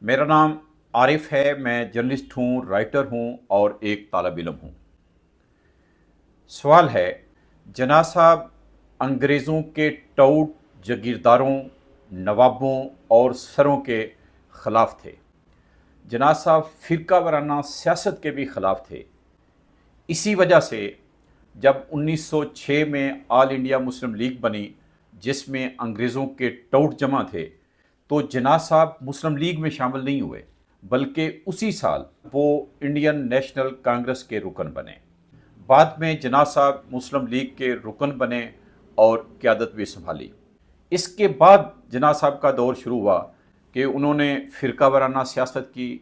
मेरा नाम आरिफ है। मैं जर्नलिस्ट हूँ, राइटर हूँ और एक तालिब इल्म हूँ। सवाल है, जना साहब अंग्रेज़ों के टऊट जागीरदारों, नवाबों और सरों के ख़िलाफ़ थे। जना साहब फ़िरका वाराना सियासत के भी ख़िलाफ़ थे। इसी वजह से जब 1906 में ऑल इंडिया मुस्लिम लीग बनी, जिसमें अंग्रेज़ों के टऊट जमा थे, तो जिन्ना साहब मुस्लिम लीग में शामिल नहीं हुए, बल्कि उसी साल वो इंडियन नेशनल कांग्रेस के रुकन बने। बाद में जिन्ना साहब मुस्लिम लीग के रुकन बने और क़यादत भी संभाली। इसके बाद जिन्ना साहब का दौर शुरू हुआ कि उन्होंने फ़िरका वाराना सियासत की,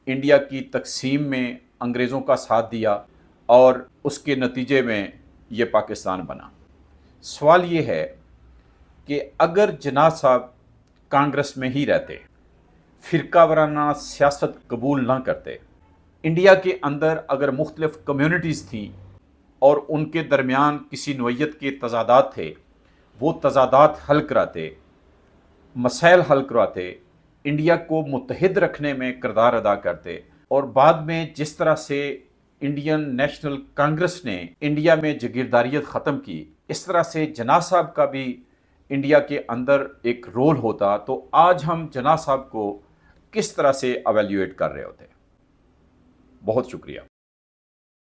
इंडिया की तकसीम में अंग्रेज़ों का साथ दिया और उसके नतीजे में ये पाकिस्तान बना। सवाल ये है कि अगर जिन्ना साहब कांग्रेस में ही रहते, फ़िरका वाराना सियासत कबूल ना करते, इंडिया के अंदर अगर मुख्तलिफ़ कम्यूनिटीज़ थीं और उनके दरमियान किसी नोयत के तज़ादात थे, वो तज़ादात हल कराते, मसाइल हल करवाते, इंडिया को मुत्तहिद रखने में किरदार अदा करते और बाद में जिस तरह से इंडियन नेशनल कांग्रेस ने इंडिया में जागीरदारियत ख़त्म की, इस तरह से जिन्ना साहब का भी इंडिया के अंदर एक रोल होता, तो आज हम जिन्ना साहब को किस तरह से एवेल्यूएट कर रहे होते। बहुत शुक्रिया।